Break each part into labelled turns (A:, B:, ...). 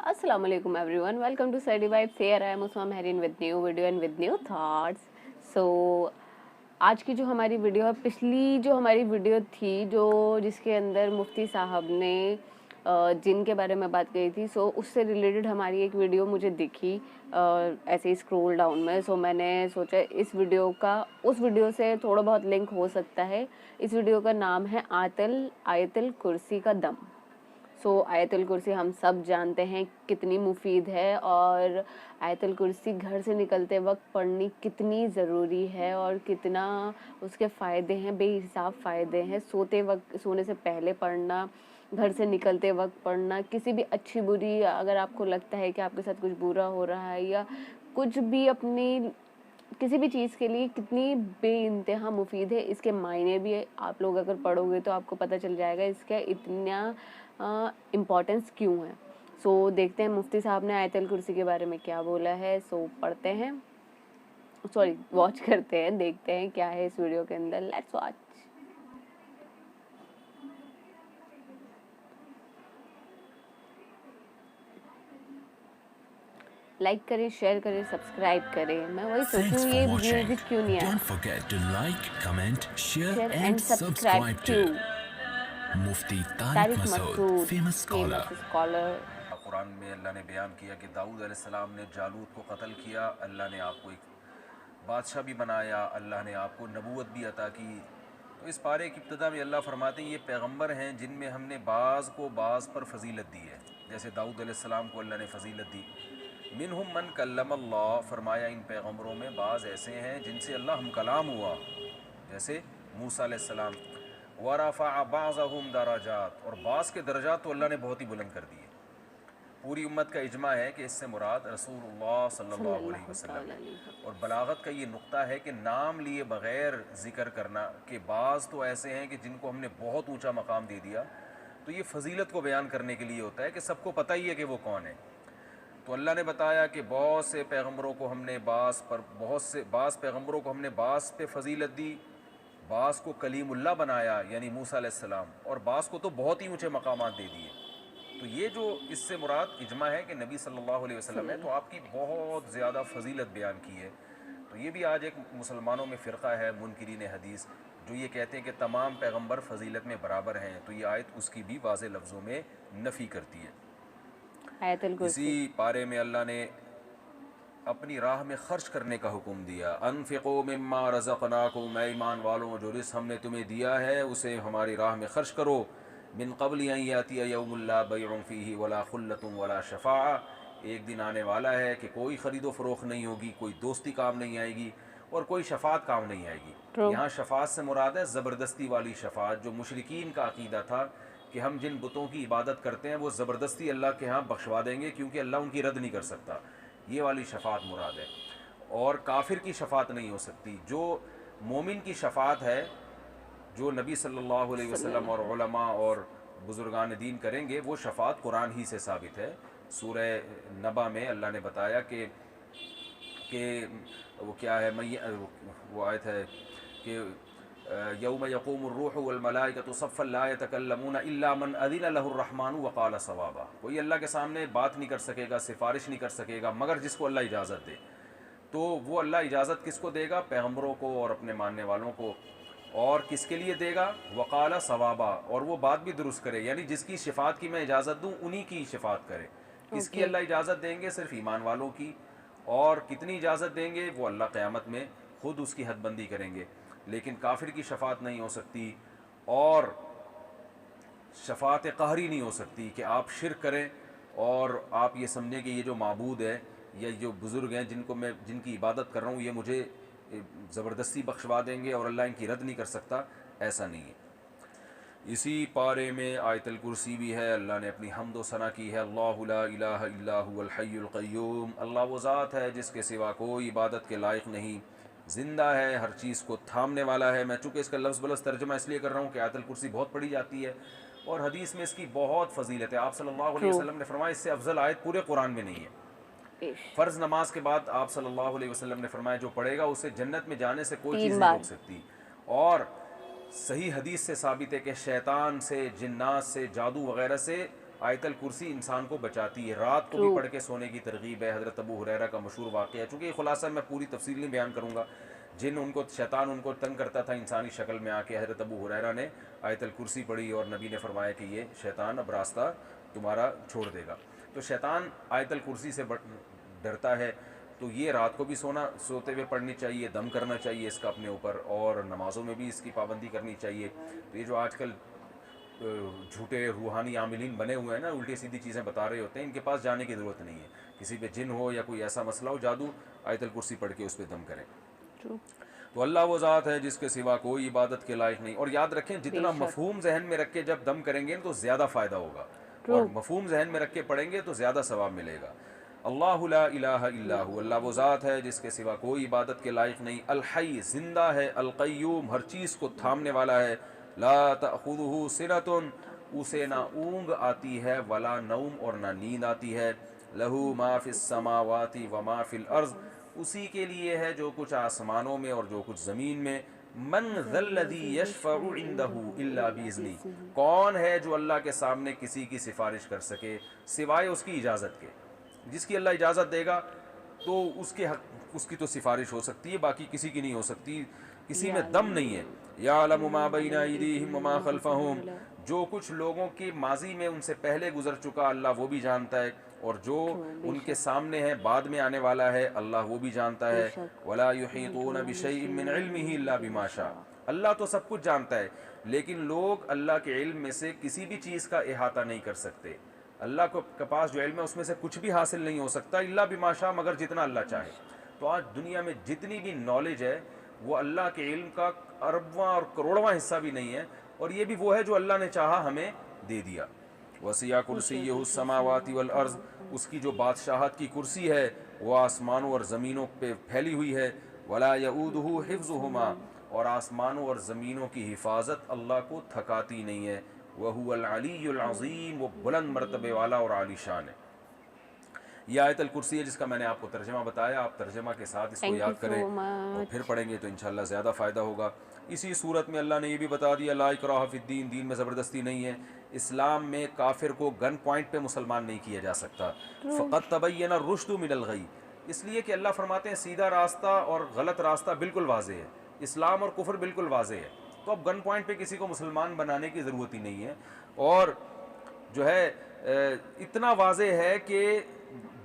A: Assalamu alaikum everyone. Welcome to Study Vibes. Here I am Usma Mehreen with new video and with new thoughts. So आज की जो हमारी video है, पिछली जो हमारी वीडियो थी जो जिसके अंदर मुफ्ती साहब ने जिन के बारे में बात कही थी, सो उससे रिलेटेड हमारी एक वीडियो मुझे दिखी ऐसे ही स्क्रॉल डाउन में। सो मैंने सोचा इस वीडियो का उस वीडियो से थोड़ा बहुत लिंक हो सकता है। इस वीडियो का नाम है आयतल कुर्सी का दम। आयतुल कुर्सी हम सब जानते हैं कितनी मुफीद है, और आयतुल कुर्सी घर से निकलते वक्त पढ़नी कितनी ज़रूरी है और कितना उसके फ़ायदे हैं, बेहिसाब फ़ायदे हैं। सोने से पहले पढ़ना, घर से निकलते वक्त पढ़ना, किसी भी अच्छी बुरी, अगर आपको लगता है कि आपके साथ कुछ बुरा हो रहा है या कुछ भी, अपनी किसी भी चीज़ के लिए कितनी बेइंतहा मुफीद है। इसके मायने भी आप लोग अगर पढ़ोगे तो आपको पता चल जाएगा इसका इतना इम्पोर्टेंस क्यों है। देखते हैं मुफ्ती साहब ने आयतल कुर्सी के बारे में क्या बोला है। पढ़ते हैं, वॉच करते हैं, देखते हैं क्या है इस वीडियो के अंदर। Let's watch. लाइक करें, शेयर करें, सब्सक्राइब करें। मैं वही सोच रही हूँ ये म्यूजिक क्यों नहीं आया।
B: Don't forget to like, comment, share
A: and subscribe to
B: Mufti Tariq
A: Tariq
B: Masood,
A: Masood,
B: famous scholar.
C: Quran में अल्लाह ने बयान किया कि दाऊद अलैहिस्सलाम ने जालूत को कत्ल किया, अल्लाह ने आपको एक बादशाह भी बनाया, अल्लाह ने आपको नबूवत भी अता की। तो इस पारे की इब्तिदा में अल्लाह फरमाते हैं ये पैगंबर हैं जिनमें हमने बाज़ को बाज़ पर फजीलत दी है। जैसे दाऊद अलैहिस्सलाम को अल्लाह ने फजीलत दी। मिनहुम मन कल्लम अल्लाह, फरमाया इन पैगंबरों में बाज़ ऐसे हैं जिनसे अल्लाह हम कलाम हुआ, जैसे मूसा अलैहिस्सलाम। वरफ़अ बअज़हुम दराजात, और बाज़ के दर्जात तो अल्लाह ने बहुत ही बुलंद कर दिए। पूरी उम्मत का इजमा है कि इससे मुराद रसूलुल्लाह सल्लल्लाहु अलैहि वसल्लम है। और बलागत का ये नुक्ता है कि नाम लिए बग़ैर ज़िक्र करना के बाज़ तो ऐसे हैं कि जिनको हमने बहुत ऊंचा मकाम दे दिया, तो ये फजीलत को बयान करने के लिए होता है कि सबको पता ही है कि वो कौन है। तो अल्लाह ने बताया कि बहुत से पैगंबरों को हमने बाज़ पैगंबरों को हमने बाज़ पे फजीलत दी, बाज़ को कलीमुल्लाह बनाया यानी मूसा अलैहिस्सलाम, और बाज़ को तो बहुत ही ऊँचे मकामात दे दिए। तो ये जो इससे मुराद इजमा है कि नबी सल्लल्लाहु अलैहि वसल्लम है, तो आपकी बहुत ज़्यादा फजीलत बयान की है। तो ये भी आज एक मुसलमानों में फ़िरक़ा है मुनकिरीन हदीस जो ये कहते हैं कि तमाम पैगंबर फजीलत में बराबर हैं। तो ये आयत उसकी भी वाज़े लफ्ज़ों में नफ़ी करती है। इसी पारे में अल्लाह ने अपनी राह में ख़र्च करने का हुक्म दिया। अनफ़िक़ू मिम्मा रज़क़नाकुम, ईमान वालों जो रिज़्क़ हमने तुम्हें दिया है उसे हमारी राह में ख़र्च करो। मिन क़ब्ल अन यातिया यौमुन ला बैउन फ़ीही वला ख़ुल्लतुन वला शफ़ाअ, एक दिन आने वाला है कि कोई ख़रीदो फ़रोख्त नहीं होगी, कोई दोस्ती काम नहीं आएगी और कोई शफ़ात काम नहीं आएगी। यहाँ शफ़ात से मुराद है ज़बरदस्ती वाली शफ़ात, जो मुशरिकीन का अक़ीदा था कि हम जिन बुतों की इबादत करते हैं वो ज़बरदस्ती अल्लाह के यहाँ बख्शवा देंगे क्योंकि अल्लाह उनकी रद्द नहीं कर सकता। ये वाली शफ़ात मुराद है। और काफिर की शफ़ात नहीं हो सकती। जो मोमिन की शफ़ात है, जो नबी सल्लल्लाहु अलैहि वसल्लम और उलमा और बुज़ुर्गान दीन करेंगे, वो शफ़ात कुरान ही से साबित है। सूरह नबा में अल्लाह ने बताया कि वो क्या है, वो आयत है कि यौम यक़ूमुर रूहु वल मलाइकतु सफ़्फ़न ला यतकल्लमूना इल्ला मन अज़िन लहुर रहमानु व क़ाल सवाबा। कोई अल्लाह के सामने बात नहीं कर सकेगा, सिफारिश नहीं कर सकेगा मगर जिसको अल्लाह इजाज़त दे। तो वो अल्लाह इजाज़त किसको देगा? पैगंबरों को और अपने मानने वालों को। और किसके लिए देगा? वक़ाल सवाबा, और वो बात भी दुरुस्त करे, यानी जिसकी शिफ़ात की मैं इजाज़त दूँ उन्हीं की शिफ़ात करे। किसकी अल्लाह इजाज़त देंगे? सिर्फ ईमान वालों की। और कितनी इजाज़त देंगे वो अल्लाह क़यामत में ख़ुद उसकी हदबंदी करेंगे। लेकिन काफिर की शफ़ात नहीं हो सकती, और शफ़ात क़हरी नहीं हो सकती कि आप शिर्क करें और आप ये समझें कि ये जो माबूद है या जो बुज़ुर्ग हैं जिनकी इबादत कर रहा हूँ ये मुझे ज़बरदस्ती बख्शवा देंगे और अल्लाह इनकी रद्द नहीं कर सकता। ऐसा नहीं है। इसी पारे में आयतल कुर्सी भी है। अल्लाह ने अपनी हम्द व सना की है। अल्लाहु ला इलाहा इल्ला हुवल हय्युल क़य्यूम, अल्लाह वो ज़ात है जिसके सिवा कोई इबादत के लायक नहीं, ज़िंदा है, हर चीज़ को थामने वाला है। मैं चूँकि इसका लफ्ज़ बलफ़ तर्जुमा इसलिए कर रहा हूँ कि आयतल कुर्सी बहुत पढ़ी जाती है और हदीस में इसकी बहुत फजीलत है। आप सल्लल्लाहु अलैहि वसल्लम ने फरमाया इससे अफजल आयत पूरे कुरान में नहीं है। फ़र्ज़ नमाज के बाद आप सल्लल्लाहु अलैहि वसल्लम ने फरमाया जो पढ़ेगा उसे जन्नत में जाने से कोई चीज़ नहीं रोक सकती। और सही हदीस से साबित है कि शैतान से, जिन्नात से, जादू वगैरह से आयतल कुर्सी इंसान को बचाती है, रात को भी पढ़ के सोने की तरगीब है। हज़रत अबू हुरैरा का मशहूर वाक़या, चूँकि ये खुलासा मैं पूरी तफसील नहीं बयान करूँगा, शैतान उनको तंग करता था इंसानी शक्ल में आके, हज़रत अबू हुरैरा ने आयतल कुर्सी पढ़ी और नबी ने फरमाया कि ये शैतान अब रास्ता तुम्हारा छोड़ देगा। तो शैतान आयतल कुर्सी से डरता है, तो ये रात को भी सोते हुए पढ़नी चाहिए, दम करना चाहिए इसका अपने ऊपर, और नमाज़ों में भी इसकी पाबंदी करनी चाहिए। तो ये जो आजकल झूठे रूहानी आमिलीन बने हुए हैं ना, उल्टी सीधी चीज़ें बता रहे होते हैं, इनके पास जाने की ज़रूरत नहीं है। किसी पे जिन हो या कोई ऐसा मसला हो, जादू, आयतल कुर्सी पढ़ के उस पर दम करें। तो अल्लाह वो ज़ात है जिसके सिवा कोई इबादत के लायक नहीं। और याद रखें, जितना मफहूम जहन में रख के जब दम करेंगे तो ज़्यादा फ़ायदा होगा, और मफहूम जहन में रख के पढ़ेंगे तो ज़्यादा सवाब मिलेगा। अल्लाहु ला इलाहा इल्ला हु, अल्लाह वो ज़ात है जिसके सिवा कोई इबादत के लायक नहीं। अल हई, ज़िंदा है। अल क़य्यूम, हर चीज़ को थामने वाला है। ला तअख़ुज़ुहु सिनतुन, उसे ना ऊँग आती है, वला नौम, और ना नींद आती है। लहू मा फ़िस समावाति व मा फ़िल अर्ज़, उसी के लिए है जो कुछ आसमानों में और जो कुछ ज़मीन में। मन ज़ल्लज़ी यशफ़अु इंदहु इल्ला बिइज़्नी, कौन है जो अल्लाह के सामने किसी की सिफारिश कर सके सिवाय उसकी इजाज़त के। जिसकी अल्लाह इजाज़त देगा तो उसकी तो सिफारिश हो सकती है, बाकी किसी की नहीं हो सकती, किसी में दम नहीं है। याअलमु मा बैना अयदीहिम व मा खल्फहुम, जो कुछ लोगों के माजी में उनसे पहले गुजर चुका अल्लाह वो भी जानता है, और जो उनके सामने है, बाद में आने वाला है, अल्लाह वो भी जानता है। वला युहीतून बिशैइन मिन इल्मिही इल्ला बिमा शाअ, अल्लाह तो सब कुछ जानता है, लेकिन लोग अल्लाह के इल्म में से किसी भी चीज़ का इहाता नहीं कर सकते। अल्लाह के पास जो इल्म है उसमें से कुछ भी हासिल नहीं हो सकता, इल्ला बिमा शाअ, मगर जितना अल्लाह चाहे। तो आज दुनिया में जितनी भी नॉलेज है वो अल्लाह के इल्म का अरबवां और करोड़वां हिस्सा भी नहीं है, और ये भी वो है जो अल्लाह ने चाहा हमें दे दिया। वसिया कुर्सिय्युहु समावाति वल अर्ज़, उसकी जो बादशाहत की कुर्सी है वो आसमानों और ज़मीनों पे फैली हुई है। वला यऊदुहु हिफ्ज़ुहुमा, और आसमानों और ज़मीनों की हिफाजत अल्लाह को थकाती नहीं है। वहुवल अलीयुल अज़ीम, वो बुलंद मर्तबे वाला और आलीशान है। यह आयतल कुर्सी है जिसका मैंने आपको तर्जमा बताया। आप तर्जमा के साथ इसको याद करें और फिर पढ़ेंगे तो इंशाल्लाह ज़्यादा फ़ायदा होगा। इसी सूरत में अल्लाह ने ये भी बता दिया, ला इक्राह फिद्दीन, दीन में ज़बरदस्ती नहीं है। इस्लाम में काफिर को गन पॉइंट पे मुसलमान नहीं किया जा सकता। फ़क़द तबय्यन रुश्दु मिनल गई, इसलिए कि अल्लाह फरमाते हैं सीधा रास्ता और गलत रास्ता बिल्कुल वाज़े है, इस्लाम और कुफ्र बिल्कुल वाज़े है। तो अब गन पॉइंट पे किसी को मुसलमान बनाने की ज़रूरत ही नहीं है। और जो है इतना वाज़े है कि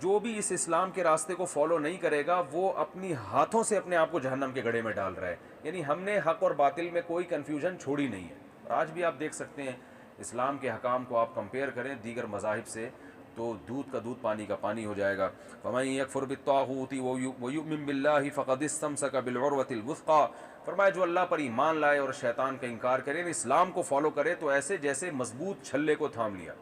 C: जो भी इस इस्लाम के रास्ते को फॉलो नहीं करेगा वो अपनी हाथों से अपने आप को जहन्नम के गड्ढे में डाल रहा है। यानी हमने हक और बातिल में कोई कन्फ्यूजन छोड़ी नहीं है। और आज भी आप देख सकते हैं इस्लाम के हकाम को आप कंपेयर करें दीगर मज़ाहिब से तो दूध का दूध पानी का पानी हो जाएगा। फमन यकफुर बित्तागूति व युमिन बिल्लाहि फ़क़द इस्तमसक बिलउरवतिल वुस्क़ा, फरमाया जो अल्लाह पर ईमान लाए और शैतान का इनकार करे, इस्लाम को फॉलो करे तो ऐसे जैसे मजबूत छल्ले को थाम लिया।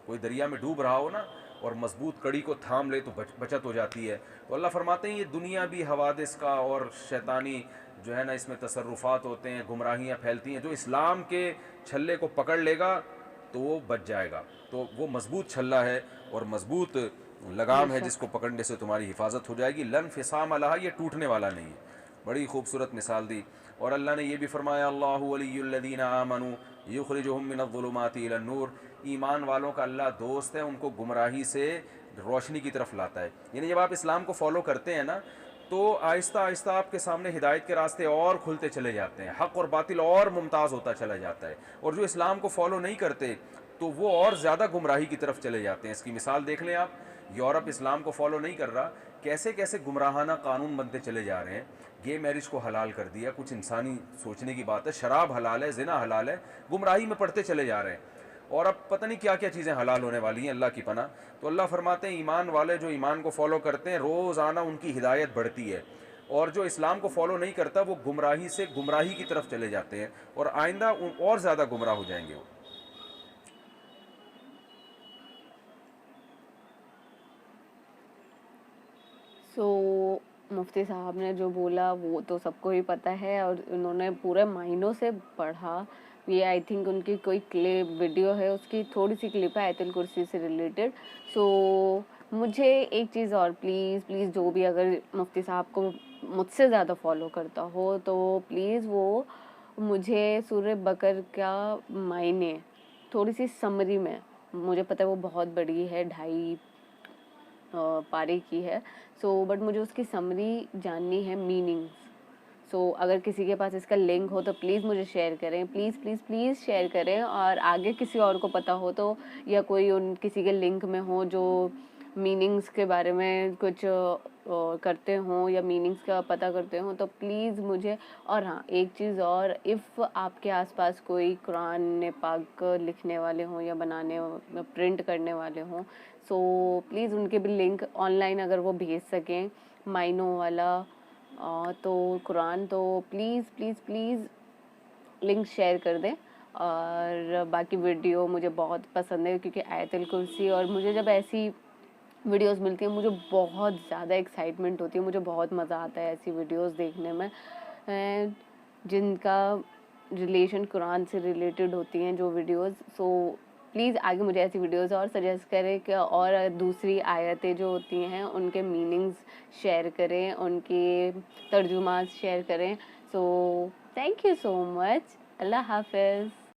C: कोई दरिया में डूब रहा हो ना और मजबूत कड़ी को थाम ले तो बचत हो जाती है। तो अल्लाह फरमाते हैं ये दुनिया भी हवादिस का और शैतानी जो है ना इसमें तसर्रुफ़ात होते हैं, गुमराहियाँ फैलती हैं। जो इस्लाम के छल्ले को पकड़ लेगा तो वो बच जाएगा। तो वो मजबूत छल्ला है और मजबूत लगाम है जिसको पकड़ने से तुम्हारी हिफाजत हो जाएगी। लन फिसाम अलहा, ये टूटने वाला नहीं है। बड़ी खूबसूरत मिसाल दी। और अल्लाह ने यह भी फरमाया, अल्लाहु वलियुल्लज़ीना आमनू युखरिजुहुम मिनज़्ज़ुलुमाति इलन्नूर, ईमान वालों का अल्लाह दोस्त है, उनको गुमराही से रोशनी की तरफ लाता है। यानी जब आप इस्लाम को फॉलो करते हैं ना तो आहिस्ता आहिस्ता आपके सामने हिदायत के रास्ते और खुलते चले जाते हैं, हक़ और बातिल और मुमताज़ होता चला जाता है। और जो इस्लाम को फॉलो नहीं करते तो वो और ज़्यादा गुमराही की तरफ चले जाते हैं। इसकी मिसाल देख लें आप, यूरोप इस्लाम को फॉलो नहीं कर रहा, कैसे कैसे गुमराहाना कानून बनते चले जा रहे हैं। गे मैरिज को हलाल कर दिया, कुछ इंसानी सोचने की बात है, शराब हलाल है, जिना हलाल है, गुमराही में पड़ते चले जा रहे हैं। और अब पता नहीं क्या क्या चीज़ें हलाल होने वाली हैं, अल्लाह की पनाह। तो अल्लाह फरमाते हैं ईमान वाले जो ईमान को फॉलो करते हैं रोज़ाना उनकी हिदायत बढ़ती है, और जो इस्लाम को फॉलो नहीं करता वो गुमराही से गुमराही की तरफ चले जाते हैं और आइंदा और ज़्यादा गुमराह हो जाएंगे वो।
A: मुफ्ती साहब ने जो बोला वो तो सबको ही पता है और उन्होंने पूरे महीनों से पढ़ा। ये आई थिंक उनकी कोई क्लिप वीडियो है, उसकी थोड़ी सी क्लिप है आयतुल कुर्सी से रिलेटेड। मुझे एक चीज़ और प्लीज़ जो भी अगर मुफ्ती साहब को मुझसे ज़्यादा फॉलो करता हो तो प्लीज़ वो मुझे सूरह बकर का मायने थोड़ी सी समरी में मुझे पता है वो बहुत बड़ी है, 2.5 पारे की है। सो बट मुझे उसकी समरी जाननी है, मीनिंग्स। सो अगर किसी के पास इसका लिंक हो तो प्लीज़ मुझे शेयर करें, प्लीज़ प्लीज़ प्लीज़ शेयर करें। और आगे किसी और को पता हो तो, या कोई उन किसी के लिंक में हो जो मीनिंग्स के बारे में कुछ करते हों या मीनिंग्स का पता करते हों, तो प्लीज़ मुझे। और हाँ, एक चीज़ और, इफ़ आपके आसपास कोई कुरान पाक लिखने वाले हों या बनाने प्रिंट करने वाले हों, सो प्लीज़ उनके भी लिंक ऑनलाइन अगर वो भेज सकें, माइनो वाला तो कुरान, तो please please please link share कर दें। और बाकी वीडियो मुझे बहुत पसंद है, क्योंकि आयतुल कुर्सी, और मुझे जब ऐसी वीडियोस मिलती हैं मुझे बहुत ज़्यादा एक्साइटमेंट होती है, मुझे बहुत मज़ा आता है ऐसी वीडियोस देखने में जिनका रिलेशन कुरान से रिलेटेड होती हैं जो वीडियोस। सो प्लीज़ आगे मुझे ऐसी वीडियोस और सजेस्ट करें कि, और दूसरी आयतें जो होती हैं उनके मीनिंग्स शेयर करें, उनके तर्जुमा शेयर करें। So thank you so much. अल्लाह हाफ़िज़।